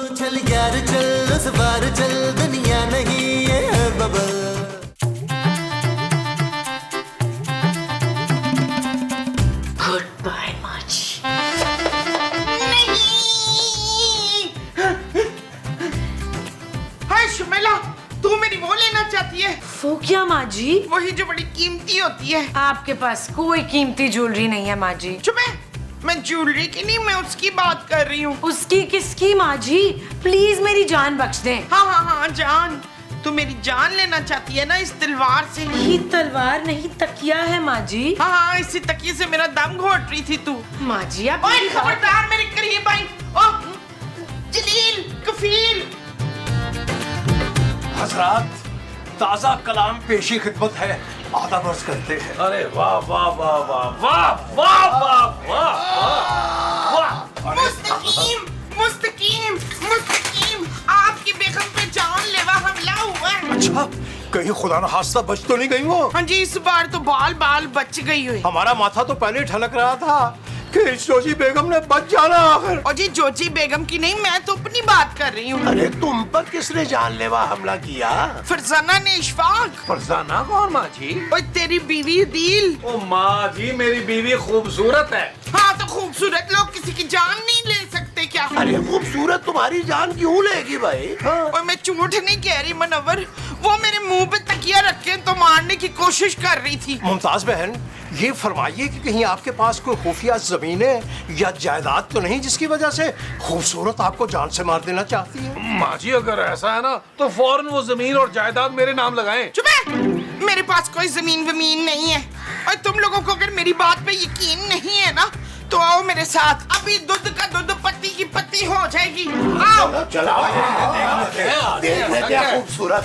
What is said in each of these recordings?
चल यार चल उस बार चल दुनिया नहीं ये है बबल। गुड बाय माची। हाय शुमेला, तू मेरी वो लेना चाहती है? वो क्या माँ जी? वही जो बड़ी कीमती होती है। आपके पास कोई कीमती ज्वेलरी नहीं है माँ जी। चुप है, मैं ज्वेलरी की नहीं, मैं उसकी बात कर रही हूँ। उसकी किसकी माँ जी? प्लीज मेरी जान बख्श दें। हाँ जान, तू मेरी जान लेना चाहती है ना इस तलवार से? ये तलवार नहीं तकिया है माँ जी। हाँ, इसी तकिए से मेरा दम घोट रही थी तू। माँ जी आप ओए मेरी बात- खबरदार मेरे करीब आई। ओह जलील, कफील। हजरात, ताजा कलाम पेशी खिदमत है, आदाब अर्ज करते हैं। अरे वाह वाह वाह वाह वाह वाह वाह वाह वाह। मुस्तकीम मुस्तकीम मुस्तकीम, आपकी बेगम पे जानलेवा हमला हुआ है। अच्छा, कहीं खुदा न खास्ता बच तो नहीं गई वो? हाँ जी, इस बार तो बाल बाल बच गई हुई। हमारा माथा तो पहले ठनक रहा था कि इस जोजी बेगम ने बच जाना आखिर। और जी जोजी बेगम की नहीं, मैं तो अपनी बात कर रही हूँ। अरे तुम पर किसने जानलेवा हमला किया? फरजाना ने इशफाक। फरजाना कौन माँ जी? और तेरी बीवी दिल। ओ माँ जी, मेरी बीवी खूबसूरत है। हाँ तो खूबसूरत लोग किसी की जान नहीं ले सकते क्या? अरे खूबसूरत तुम्हारी जान क्यों लेगी भाई? और मैं झूठ नहीं कह रही मनवर, वो मेरे मुंह पे तकिया रख के तो मारने की कोशिश कर रही थी। मुमताज बहन, ये फरमाइए कि कहीं आपके पास कोई खुफिया जमीनें या जायदाद तो नहीं जिसकी वजह से खूबसूरत आपको जान से मार देना चाहती है? माँ जी, अगर ऐसा है ना तो फौरन वो जमीन और जायदाद मेरे नाम लगाएं। चुप है, मेरे पास कोई जमीन वमीन नहीं है। और तुम लोगों को अगर मेरी बात पे यकीन नहीं है ना तो आओ मेरे साथ, अभी दूध का दूध पत्ती की पत्ती हो जाएगी। आओ। चलो देख ले क्या खूबसूरत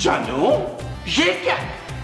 जानू, ये क्या?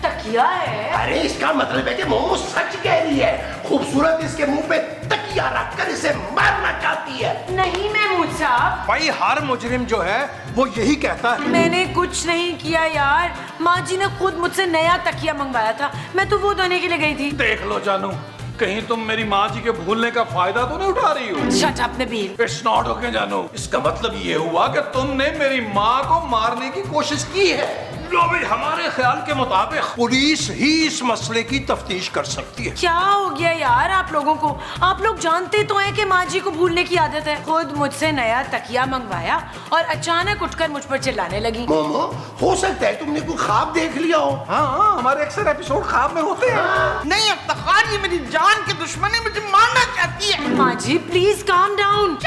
तकिया है। अरे इसका मतलब है कि मोमो सच कह रही है। खूबसूरत इसके मुंह पे तकिया रखकर इसे मारना चाहती है। नहीं महमूद साहब, भाई हर मुजरिम जो है वो यही कहता है। मैंने कुछ नहीं किया यार। माँ जी ने खुद मुझसे नया तकिया मंगवाया था, मैं तो वो धोने के लिए गई थी। देख लो जानू, कहीं तुम मेरी माँ जी के भूलने का फायदा तो नहीं उठा रही हो? Shut up Nabeel. It's not okay जानू। इसका मतलब ये हुआ कि तुमने मेरी माँ को मारने की कोशिश की है। लो भाई, हमारे ख्याल के मुताबिक पुलिस ही इस मसले की तफ्तीश कर सकती है। क्या हो गया यार आप लोगों को? आप लोग जानते तो हैं कि माँ जी को भूलने की आदत है। खुद मुझसे नया तकिया मंगवाया और अचानक उठकर मुझ पर चिल्लाने लगी। मोमो, हो सकता है तुमने कोई ख्वाब देख लिया हो। हाँ, हमारे अक्सर एपिसोड ख्वाब में होते हैं। नहीं अफ्तार, ये मेरी जान के दुश्मन है, मुझे मारना चाहती है। माँ जी प्लीज काम डाउन।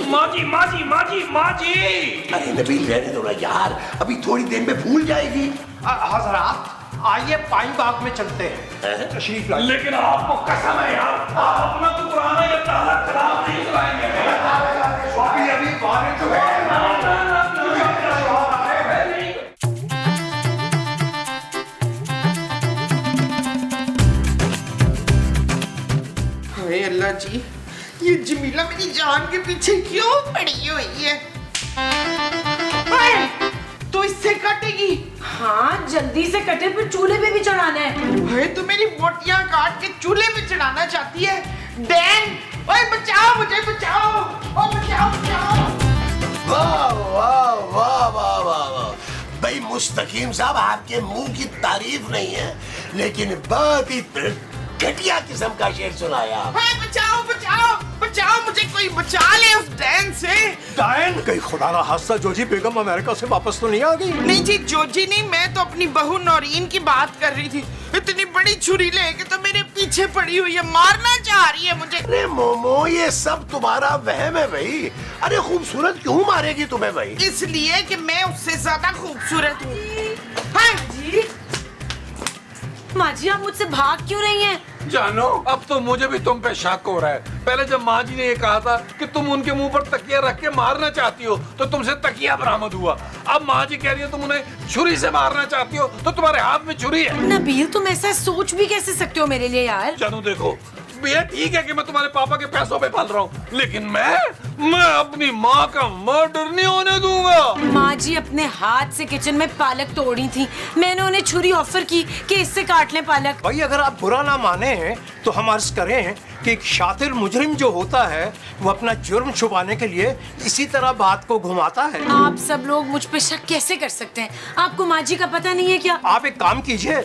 माँ जी माँ जी माँ जी माँ जी। अरे नबील रहने दो ना यार, अभी थोड़ी देर में भूल जाएगी। हजरात, आइए पाइन बाग में चलते हैं। तशरीफ लाइए। लेकिन आपको कसम है यार, आप अपना तो पुराना ये ताला खराब नहीं कराएंगे। अभी बारिश जो है हाय अल्लाह जी, ये जमीला मेरी जान के पीछे क्यों पड़ी हुई है? हाय, तो इससे कटेगी? हाँ जल्दी से कटे, फिर चूल्हे पे भी चढ़ाना है। हाय, तो मेरी बोटियां काट के चूल्हे पे चढ़ाना चाहती है। डैन, ओए बचाओ मुझे, बचाओ, ओ बचाओ बचाओ। वाह वाह वाह वाह वाह वाह। भाई मुस्तकीम साहब, आपके मुंह की तारीफ नहीं है, लेकिन बहुत ही घटिया किस्म का शेर सुनाया। हाय बचाओ बचाओ बचाओ, मुझे कोई बचा ले उस डैन से। डायन, कहीं खुदा ना हादसा जोजी बेगम अमेरिका से वापस तो नहीं आ गई? नहीं जी जोजी नहीं, मैं तो अपनी बहू नौरीन की बात कर रही थी। इतनी बड़ी छुरी लेके तो मेरे पीछे पड़ी हुई है, मारना चाह रही है मुझे। अरे मोमो, ये सब तुम्हारा वहम है भाई। अरे खूबसूरत क्यों मारेगी तुम्हें भाई? इसलिए कि मैं उससे ज्यादा खूबसूरत हूँ। हाय जी, माँ जी आप मुझसे भाग क्यों रही हैं? जानो, अब तो मुझे भी तुम पे शक हो रहा है। पहले जब माँ जी ने ये कहा था कि तुम उनके मुंह पर तकिया रख के मारना चाहती हो तो तुमसे तकिया बरामद हुआ। अब माँ जी कह रही है तुम उन्हें छुरी से मारना चाहती हो तो तुम्हारे हाथ में छुरी है। नबील तुम ऐसा सोच भी कैसे सकते हो मेरे लिए यार? जानू देखो, भी है, ठीक है कि मैं तुम्हारे पापा के पैसों पे पल रहा हूँ, लेकिन मैं अपनी माँ का मर्डर नहीं होने दूंगा। माँ जी अपने हाथ से किचन में पालक तोड़ी थी, मैंने उन्हें छुरी ऑफर की कि इससे काट लें पालक। भाई अगर आप बुरा ना माने तो हम अर्ज करें कि एक शातिर मुजरिम जो होता है वो अपना जुर्म छुपाने के लिए इसी तरह बात को घुमाता है। आप सब लोग मुझ पे शक कैसे कर सकते हैं? आपको माँ जी का पता नहीं है क्या? आप एक काम कीजिए,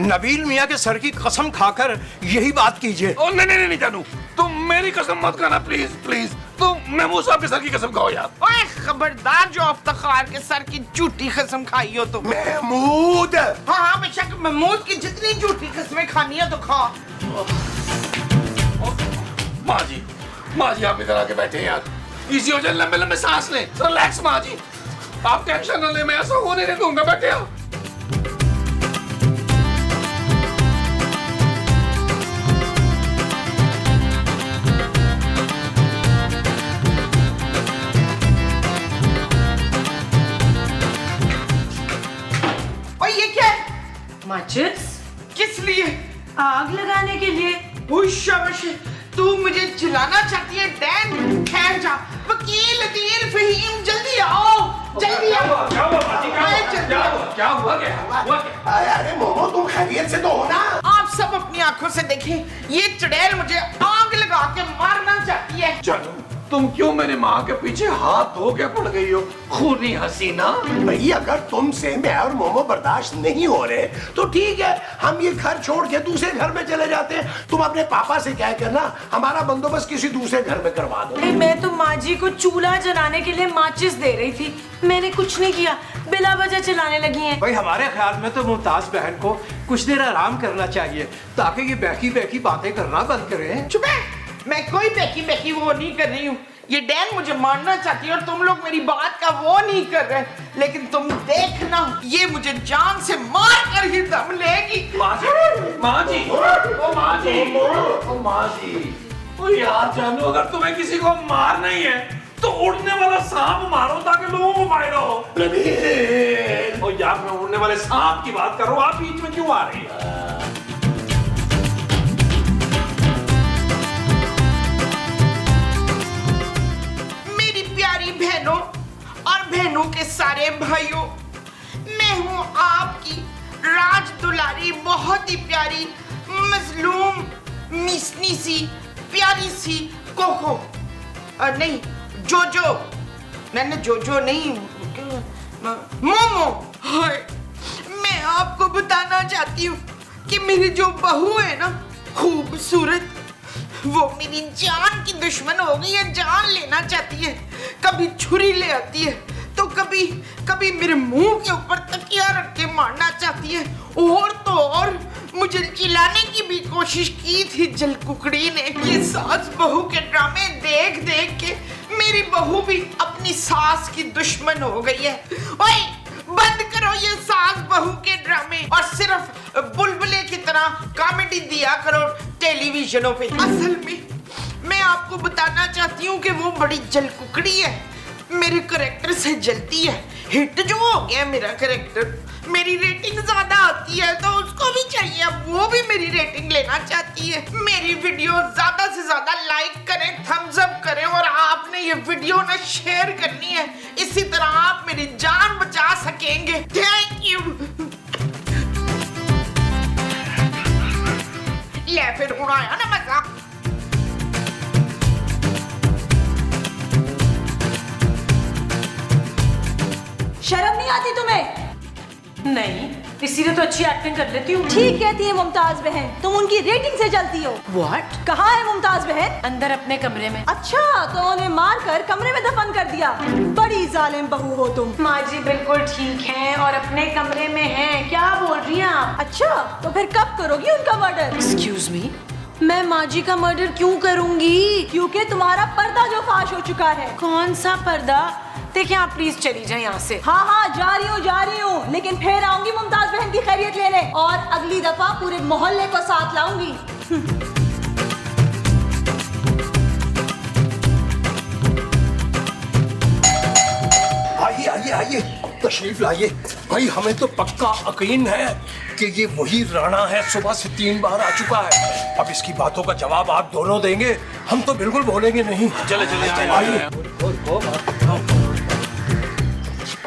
नबील मियाँ के सर की कसम खाकर यही बात कीजिए। ओ नहीं जानू, तुम मेरी कसम मत खाना प्लीज प्लीज। तुम महमूद साहब के सर की कसम खाओ यार। ओए खबरदार, जो इफ्तिखार के सर की झूठी कसम खाई हो तुम। महमूद, हाँ बेशक, महमूद की जितनी झूठी कसमें खानी है तो खा। माँ जी आप इधर आके बैठे यार, इसी वजह लंबे लंबे सांस लें, रिलैक्स माँ जी, आप टेंशन न ले, मैं ऐसा होने नहीं दूंगा, बैठे आप। और ये क्या है? माचिस? किस लिए? आग लगाने के लिए। ओह शाबाश, तू मुझे चिल्लाना चाहती है डैन? खैर जा, वकील अदील फहीम जल्दी आओ, जल्दी आओ। क्या हुआ? अरे मोमो तुम खैरियत से तो हो ना? आप सब अपनी आंखों से देखें, ये चुड़ैल मुझे आग लगा के मारना चाहती है। जानू, तुम क्यों मेरी माँ के पीछे हाथ धो के पड़ गई हो, खूनी हसीना? भाई अगर तुमसे मैं और मोमो बर्दाश्त नहीं हो रहे तो ठीक है, हम ये घर छोड़ के दूसरे घर में चले जाते हैं। तुम अपने पापा से क्या करना, हमारा बंदोबस्त किसी दूसरे घर में करवा दो। मैं तो माँ जी को चूल्हा जलाने के लिए माचिस दे रही थी, मैंने कुछ नहीं किया, बिला वजह चलाने लगी हैं। भाई हमारे ख्याल में तो मुमताज बहन को कुछ देर आराम करना चाहिए ताकि ये बैकी बैकी बातें करना बंद करें। चुप है, मैं कोई बेकी वो नहीं कर रही हूँ। ये डैन मुझे मारना चाहती है और तुम लोग मेरी बात का वो नहीं कर रहे, लेकिन तुम देखना, ये मुझे जान से मार कर ही दम लेगी। माँ जी, ओ यार जानू, अगर तुम्हें किसी को मारना ही है तो उड़ने वाला सांप मारो ताकि लोगों को फायदा हो। ओ यार, मैं उड़ने वाले सांप की बात कर रहा हूँ, आप बीच में क्यों आ रही है? बहनों और बहनों के सारे भाइयों, मैं हूं आपकी राज दुलारी, बहुत ही प्यारी मजलूम मिसनी सी प्यारी सी कोको, नहीं जोजो, नहीं जोजो नहीं, मोमो। हाय, मैं आपको बताना चाहती हूँ कि मेरी जो बहू है ना, खूबसूरत, वो मेरी जान की दुश्मन हो गई है, जान लेना चाहती है। कभी छुरी ले आती है तो कभी मेरे मुंह के ऊपर तकिया रख के मारना चाहती है, और तो और मुझे चिल्लाने की भी कोशिश की थी जलकुकड़ी ने। ये सास बहू के ड्रामे देख देख के मेरी बहू भी अपनी सास की दुश्मन हो गई है। ओए बंद करो ये सास बहू के ड्रामे और सिर्फ बुलबुले की तरह कॉमेडी दिया करो टेलीविजनों पे। असल में मैं आपको बताना चाहती हूँ कि वो बड़ी जलकुकड़ी है, मेरे कैरेक्टर से जलती है। हिट जो हो गया मेरा कैरेक्टर, मेरी रेटिंग ज्यादा आती है तो उसको भी चाहिए, अब वो भी मेरी रेटिंग लेना चाहती है। मेरी वीडियो ज्यादा से ज्यादा लाइक करें, थम्स अप करें, और आपने ये वीडियो ना शेयर करनी है, इसी तरह आप मेरी जान बचा सकेंगे। Thank you. ले फिर उड़ाया ना मजाक। शर्म नहीं आती तुम्हें? नहीं, इसीलिए तो अच्छी एक्टिंग कर लेती हूँ। ठीक कहती है मुमताज बहन, तुम उनकी रेटिंग से चलती हो। What? कहाँ है मुमताज बहन? अंदर अपने कमरे में। अच्छा, तो उन्हें मार कर कमरे में दफन कर दिया। बड़ी जालिम बहू हो तुम। माँ जी बिल्कुल ठीक हैं और अपने कमरे में हैं। क्या बोल रही हैं आप? अच्छा, तो फिर कब करोगी उनका मर्डर? एक्सक्यूज मी, मैं माँ जी का मर्डर क्यों करूंगी? क्योंकि तुम्हारा पर्दा जो फाश हो चुका है। कौन सा पर्दा? देखिए आप प्लीज चली जाए यहाँ से। हाँ हाँ जा रही हूँ, लेकिन फिर आऊंगी मुमताज बहन की खैरियत लेने, और अगली दफा पूरे मोहल्ले को साथ लाऊंगी। आइए आइए आइए, तशरीफ लाइए। भाई हमें तो पक्का यकीन है कि ये वही राणा है, सुबह से 3 बार आ चुका है। अब इसकी बातों का जवाब आप दोनों देंगे, हम तो बिल्कुल बोलेंगे नहीं। चले चले आइए।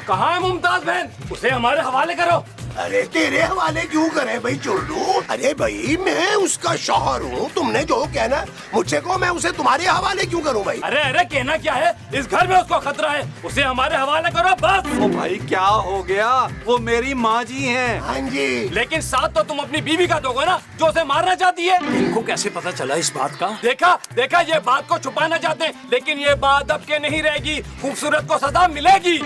कहाँ है मुमताज बहन? उसे हमारे हवाले करो। अरे तेरे हवाले क्यों करे भाई चुल्लू? अरे भाई मैं उसका शौहर हूँ, तुमने जो कहना मुझसे कहो, मैं उसे तुम्हारे हवाले क्यों करूँ भाई? अरे अरे कहना क्या है, इस घर में उसको खतरा है, उसे हमारे हवाले करो बस। ओ भाई क्या हो गया, वो मेरी माँ जी हैं। हाँ जी। लेकिन साथ तो तुम अपनी बीवी का दोगे ना, जो उसे मारना चाहती है। इनको कैसे पता चला इस बात का? देखा देखा, ये बात को छुपाना चाहते हैं, लेकिन ये बात अब के नहीं रहेगी। खूबसूरत को सजा मिलेगी।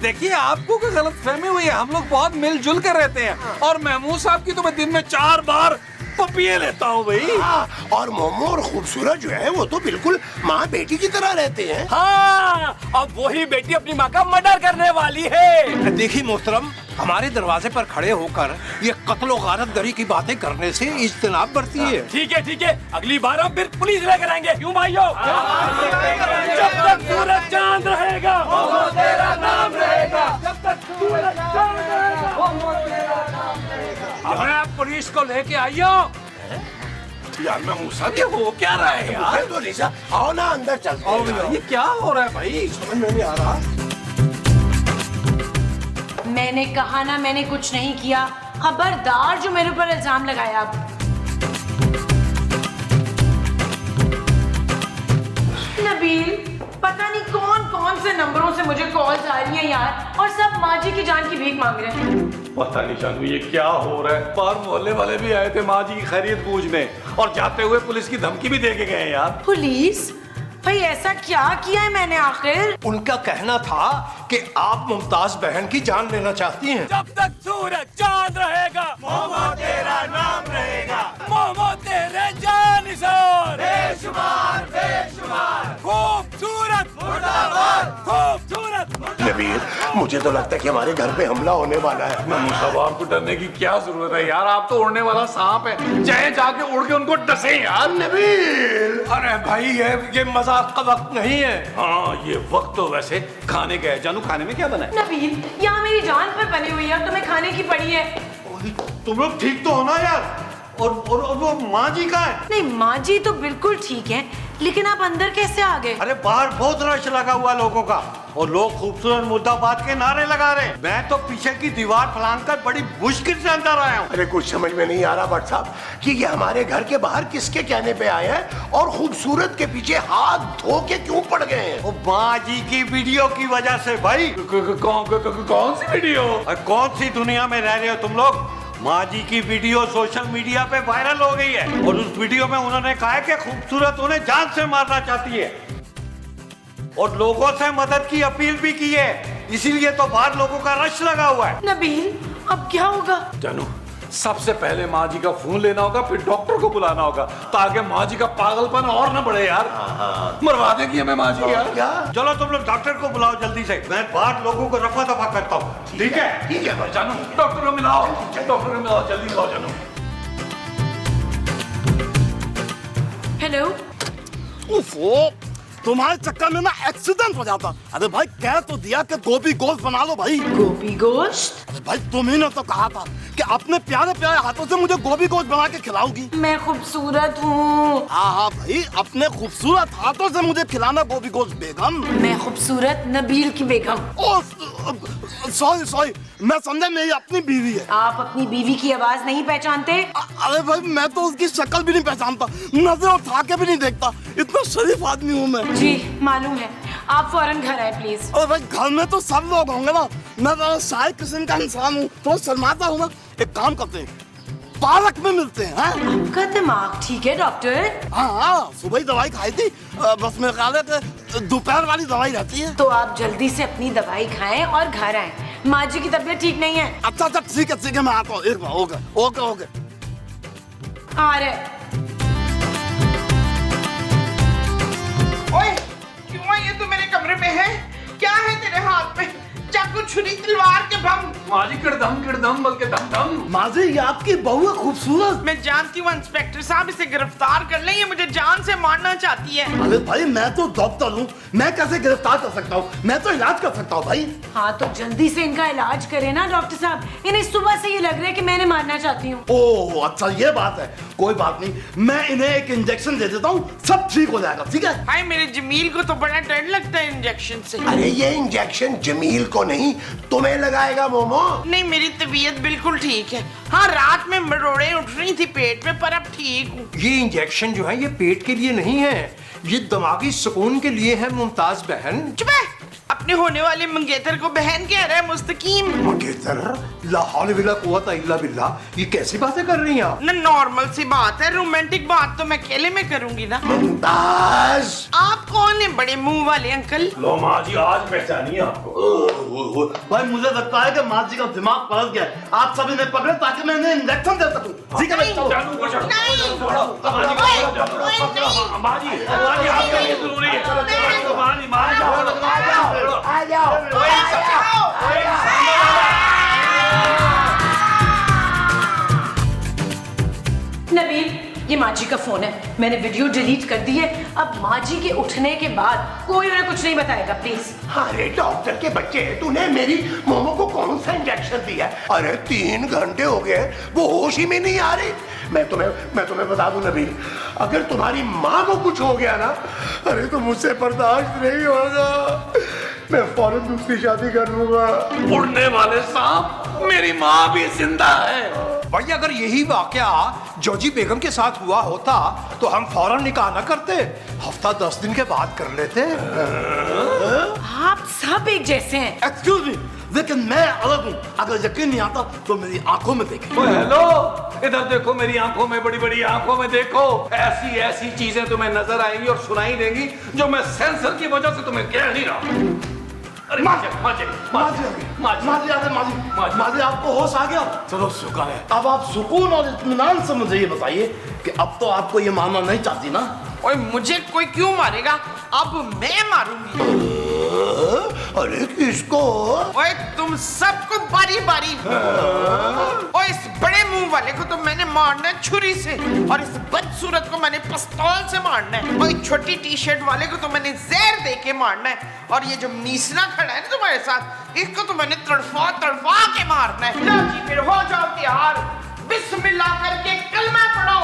देखिए आपको क्या गलतफहमी हुई है, हम लोग बहुत मिलजुल कर रहते हैं। और महमूद साहब की तो मैं दिन में 4 बार पपिए लेता हूँ भाई। हाँ, और मोमो और खूबसूरत जो है वो तो बिल्कुल माँ बेटी की तरह रहते हैं। हाँ, अब वही बेटी अपनी माँ का मर्डर करने वाली है। देखिए मोहतरम, हमारे दरवाजे पर खड़े होकर ये कत्ल और गारतगरी की बातें करने से इज्तनाब बढ़ती है। ठीक है, अगली बार हम फिर पुलिस लेकर आएंगे। क्यों भाइयों? जब तक सूरज चांद रहेगा वो तेरा नाम रहेगा। जब तक सूरज चांद रहेगा वो तेरा नाम रहेगा। अब आप पुलिस को लेके आइयो। यार मैं मूसा ये हो क्या रहा है यार? तो लिसा आओ ना अंदर चलते हैं। ये क्या हो रहा है भाई? समझ में नहीं आ रहा। मैंने कहा ना, मैंने कुछ नहीं किया। खबरदार जो मेरे ऊपर इल्जाम लगाया। अब नबील, पता नहीं कौन कौन से नंबरों से मुझे कॉल्स आ रही हैं यार, और सब माँ जी की जान की भीख मांग रहे हैं। पता नहीं जानू ये क्या हो रहा है। बाहर मोहल्ले वाले भी आए थे माँ जी की खैरियत पूछने, और जाते हुए पुलिस की धमकी भी दे के गए यार। पुलिस? भाई ऐसा क्या किया है मैंने आखिर? उनका कहना था कि आप मुमताज बहन की जान लेना चाहती हैं। जब तक सूरज चांद रहेगा मोमो तेरा नाम रहेगा। मोमो तेरे जानिसार बेशुमार बेशुमार। खूबसूरत मुर्दाबाद, खूबसूरत। नबील, मुझे तो लगता है कि हमारे घर पे हमला होने वाला है। मैं मूसा आपको डरने की क्या जरूरत है यार? आप तो उड़ने वाला सांप है, चाहे जाके उड़ के उनको डसे यार। नबील, अरे भाई ये मजाक का वक्त नहीं है। हाँ ये वक्त तो वैसे खाने का है। जानू खाने में क्या बना है? नबील, यहाँ मेरी जान पर बनी हुई है, तुम्हें खाने की पड़ी है। तुम लोग ठीक तो हो ना यार? और वो माँ जी कहाँ है? नहीं, माँ जी तो बिल्कुल ठीक है, लेकिन आप अंदर कैसे आ गए? अरे बाहर बहुत रश लगा हुआ लोगों का, और लोग खूबसूरत मुर्दाबाद के नारे लगा रहे हैं। मैं तो पीछे की दीवार फलांकर बड़ी मुश्किल से अंदर आया हूँ। अरे कुछ समझ में नहीं आ रहा भट्ट साहब कि ये हमारे घर के बाहर किसके कहने पे आए हैं, और खूबसूरत के पीछे हाथ धो के क्यों पड़ गए हैं? वो माँ जी की वीडियो की वजह से भाई। कौन सी वीडियो? कौन सी दुनिया में रह रहे हो तुम लोग? माँ जी की वीडियो सोशल मीडिया पे वायरल हो गई है, और उस वीडियो में उन्होंने कहा है कि खूबसूरत उन्हें जान से मारना चाहती है, और लोगों से मदद की अपील भी की है। इसीलिए तो बाहर लोगों का रश लगा हुआ है। नबील, अब क्या होगा? जानू, सबसे पहले माँ जी का फोन लेना होगा, फिर डॉक्टर को बुलाना होगा, ताकि माँ जी का पागलपन और न बढ़े यार। मरवा देगी हमें माँ जी यार। क्या? चलो तुम लोग डॉक्टर को बुलाओ जल्दी से, मैं बाहर लोगों को रफा दफा करता हूँ। ठीक है? ठीक है भाई। जानू, डॉक्टर को मिलाओ, डॉक्टर को मिलाओ, जल्दी मिलाओ जानू। हेलो, उफ़ो, तुम्हारे चक्कर में ना एक्सीडेंट हो जाता। अरे भाई कह तो दिया कि गोभी गोश्त बना लो भाई। गोभी गोश्त? अरे भाई तुम ही ने तो कहा था कि अपने प्यारे प्यारे हाथों से मुझे गोभी गोश्त बना के खिलाओगी। मैं खूबसूरत हूँ। हाँ भाई, अपने खूबसूरत हाथों से मुझे खिलाना गोभी गोश्त बेगम। मैं खूबसूरत नबील की बेगम। ओ सॉरी, मैं समझा मेरी अपनी बीवी है। आप अपनी बीवी की आवाज नहीं पहचानते? अरे भाई मैं तो उसकी शक्ल भी नहीं पहचानता, नजर उठा के भी नहीं देखता, इतना शरीफ आदमी हूँ मैं। जी मालूम है, आप फौरन घर आए प्लीज। अरे भाई घर में तो सब लोग होंगे ना, मैं तो शायद किस्म का इंसान हूँ, तो शर्माता हूँ ना। एक काम करते हैं, पार्क में मिलते हैं। आपका दिमाग ठीक है डॉक्टर? हाँ, सुबह ही दवाई खाई थी, बस मेरे ख्याल है कि दोपहर वाली दवाई रहती है। तो आप जल्दी से अपनी दवाई खाएं और घर आएं। माँ जी की तबीयत ठीक नहीं है। अच्छा ठीक है, मैं आता हूँ। एक बार ओके। आ रहे। ओए, क्यों ये तो मेरे कमरे में है? क्या है तेरे हाथ में? चाकू छुरी तलवार के भम। माँ जी किड़दम बल्कि धम धम। माँ जी ये आपकी बहू है खूबसूरत। मैं जानती हूँ इंस्पेक्टर साहब, इसे गिरफ्तार कर लें, ये मुझे जान से मारना चाहती है। अरे भाई मैं तो डॉक्टर हूँ, मैं कैसे गिरफ्तार कर सकता हूँ? मैं तो इलाज कर सकता हूँ भाई। हाँ तो जल्दी से इनका इलाज करें ना डॉक्टर साहब, इन्हें सुबह से ये लग रहा है कि मैंने मारना चाहती हूँ। ओह अच्छा ये बात है, कोई बात नहीं, मैं इन्हें एक इंजेक्शन दे देता हूँ, सब ठीक हो जाएगा, ठीक है? हाय मेरे जमील को तो बड़ा डर लगता है इंजेक्शन से। अरे ये इंजेक्शन जमील को नहीं तुम्हें लगाएगा मोमो। नहीं मेरी तबीयत बिल्कुल ठीक है। हाँ रात में मरोड़े उठ रही थी पेट में, पर अब ठीक हूँ। ये इंजेक्शन जो है ये पेट के लिए नहीं है, ये दिमागी सुकून के लिए है मुमताज बहन। चुप है, अपने होने वाले मंगेतर को बहन कह रहा है मुस्तकीम। मंगेतर, ला हौल वला कुव्वता इल्ला बिल्लाह, ये कैसी बातें कर रही हैं आप? ना नॉर्मल सी बात है, रोमांटिक बात तो मैं अकेले में करूंगी ना। मुमताज आप कौन है बड़े मुंह वाले अंकल? लो माँ जी आज पहचानिए आपको। भाई मुझे लगता है कि माँ जी का दिमाग पलट गया है, आप सब इन्हें पकड़े ताकि मैं इन्हें इंजेक्शन दे सकूं। ठीक है भाई चलो। माँ जी आपके लिए जरूरी है। माँ जी आ जाओ। नबील ये माँ जी का फोन है, मैंने वीडियो डिलीट कर दी है। अब माँ जी के उठने के बाद कोई उन्हें कुछ नहीं बताएगा प्लीज। अरे डॉक्टर के बच्चे, तूने मेरी मोमो को कौन सा इंजेक्शन दिया? अरे 3 घंटे हो गए वो होश ही में नहीं आ रही। मैं तुम्हें बता दूं नबील, अगर तुम्हारी माँ को कुछ हो गया ना, अरे तो मुझसे बर्दाश्त नहीं होगा, मैं फौरन दूसरी शादी कर लूंगा। उड़ने वाले सांप, मेरी माँ भी जिंदा है। भाई अगर यही वाकया जोजी बेगम के साथ हुआ होता तो हम फौरन निकाह न करते, हफ्ता 10 दिन के बाद कर लेते। आप सब एक जैसे हैं। एक्सक्यूज मी, लेकिन मैं अलग हूँ, अगर यकीन नहीं आता तो मेरी आंखों में देखें। हेलो, इधर देखो, मेरी आंखों में, बड़ी बड़ी आंखों में देखो। ऐसी ऐसी चीजें तुम्हें नजर आएंगी और सुनाई देंगी जो मैं सेंसर की वजह से तुम्हें कह नहीं रहा। अरे माँ माजी आपको होश आ गया? चलो शुक्र है। अब आप सुकून और इत्मीनान से मुझे ये बताइए कि अब तो आपको ये मानना नहीं चाहती ना? ओए मुझे कोई क्यों मारेगा, अब मैं मारूंगी। अरे किसको? ओए तुम सबको बारी बारी। ओए इस बड़े मुंह वाले को तो मैंने मारना है छुरी से, और इस बदसूरत को मैंने पिस्तौल से मारना है, और इस छोटी टी शर्ट वाले को तो मैंने जहर दे के मारना है, और ये जो मीसना खड़ा है ना तुम्हारे साथ, इसको तो मैंने तड़फा तड़फा के मारना है। लो जी फिर हो जाओ तैयार, बिस्मिल्लाह करके कलमा पढ़ो।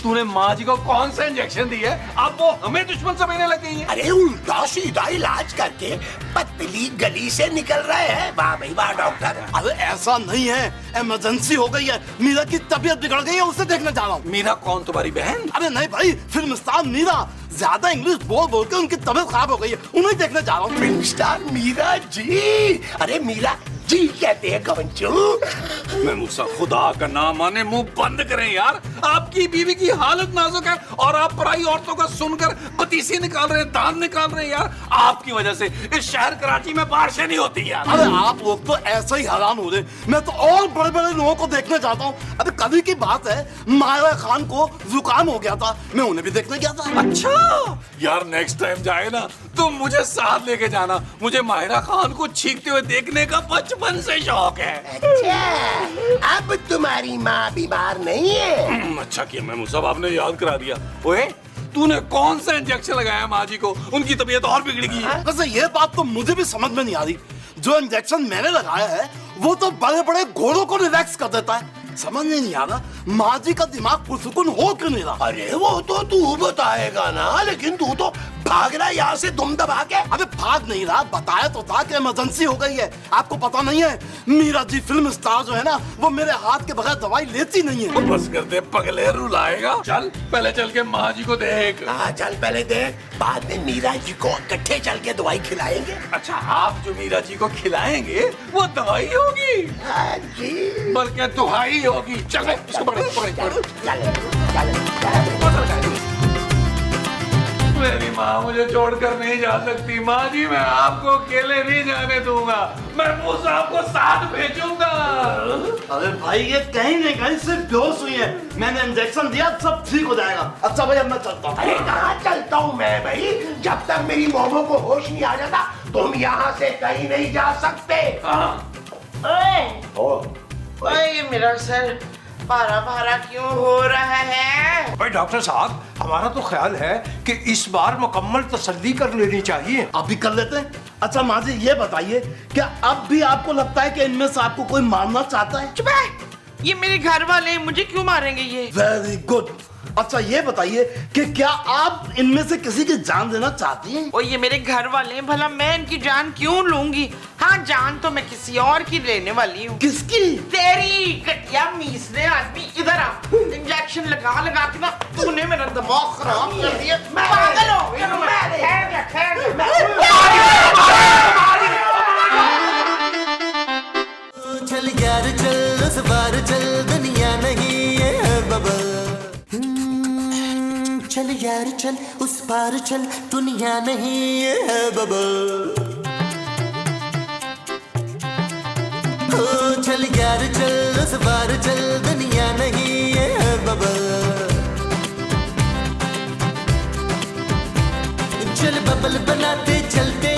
तूने माँ जी को कौन सा इंजेक्शन दिया है? अब वो हमें दुश्मन समझने लग गई है। अरे उल्टा सीधा इलाज करके पतली गली से निकल रहे हैं। वाह भाई वाह डॉक्टर। अरे ऐसा नहीं है, इमरजेंसी हो गई है, मीरा की तबीयत बिगड़ गई है, उसे देखने जा रहा हूँ। मीरा कौन, तुम्हारी बहन? अरे नहीं भाई, फिल्म स्टार मीरा, ज्यादा इंग्लिश बोल बोल के उनकी तबीयत खराब हो गई है, उन्हें देखने जा रहा हूँ। Film star Meera ji? अरे मीरा जी कहते हैं कवंचू। मैं मूसा खुदा का नाम माने मुंह बंद करें यार, आपकी बीवी की हालत नाजुक है और आप पराई औरतों का सुनकर पतीसी निकाल रहे हैं, दांत निकाल रहे हैं यार। आपकी वजह से इस शहर कराची में बारिशें नहीं होती यार। अरे आप लोग तो ऐसे ही हैरान हो रहे, मैं तो और बड़े बड़े लोगों को देखने जाता हूँ। अरे कभी की बात है, माहिरा खान को जुकाम हो गया था, मैं उन्हें भी देखने गया था। अच्छा यार, नेक्स्ट टाइम जाए ना तो मुझे साथ लेके जाना, मुझे माहिरा खान को छींकते हुए देखने का बचपन से शौक है। अच्छा अब तुम्हारी माँ बीमार नहीं है? अच्छा किया महमूद साहब, आपने याद करा दिया। ओए तूने कौन सा इंजेक्शन लगाया माँ जी को, उनकी तबीयत और बिगड़ेगी। वैसे ये बात तो मुझे भी समझ में नहीं आ रही, जो इंजेक्शन मैंने लगाया है वो तो बड़े बड़े घोड़ों को रिलैक्स कर देता है, समझ में नहीं आ रहा माँ जी का दिमाग पुरसुकून हो क्यों नहीं रहा। अरे वो तो तू बताएगा ना, लेकिन तू तो भाग रहा है यहाँ से दुम दबा के? अबे भाग नहीं रहा, बताया तो था कि इमरजेंसी हो गई है। आपको पता नहीं है मीरा जी फिल्म स्टार जो है ना, वो मेरे हाथ के बगैर दवाई लेती नहीं है। बस कर दे, पगले रुलाएगा। चल पहले चल के माँ जी को देख। हाँ चल पहले देख, बाद में मीरा जी को इकट्ठे चल के दवाई खिलाएंगे। अच्छा, आप जो मीरा जी को खिलाएंगे वो दवाई होगी? हाँ जी। बल्कि दुहाई होगी। चल इसको पकड़, पकड़, पकड़। मेरी माँ मुझे छोड़कर नहीं जा सकती। माँ जी मैं आपको अकेले नहीं जाने दूंगा, मैं वो साहब को साथ भेजूंगा। अरे भाई ये कहीं नहीं कहीं सिर्फ बेहोश हुई है, मैंने इंजेक्शन दिया, सब ठीक हो जाएगा। अच्छा भाई अब मैं चलता हूँ। अरे कहाँ चलता हूँ मैं भाई, जब तक मेरी मोमो को होश नहीं आ जाता तुम यहाँ से कहीं नहीं जा सकते। ओए मेरा सर भारा भारा क्यों हो रहा है? भाई डॉक्टर साहब, हमारा तो ख्याल है कि इस बार मुकम्मल तसल्ली कर लेनी चाहिए। अभी कर लेते हैं। अच्छा माँ जी ये बताइए, क्या अब भी आपको लगता है कि इनमें से आपको कोई मारना चाहता है? चुप है, ये मेरे घर वाले हैं, मुझे क्यों मारेंगे ये? Very good. अच्छा ये बताइए कि क्या आप इनमें से किसी की जान देना चाहती हैं? और ये मेरे घर वाले हैं, भला मैं इनकी जान क्यों लूंगी? हाँ जान तो मैं किसी और की लेने वाली हूँ। किसकी? तेरी कटिया मीसने आदमी, इधर आ। इंजेक्शन लगा लगा के ना तूने मेरा दिमाग खराब कर दिया। पागल हो गया मैं। ठहर जा, ठहर जा। चल यार चल, उस बार चल, दुनिया नहीं है बबल। चल यार चल, उस पार चल, दुनिया नहीं है बबल। ओ चल यार चल, उस पार चल, दुनिया नहीं है बबल। चल बबल बनाते चलते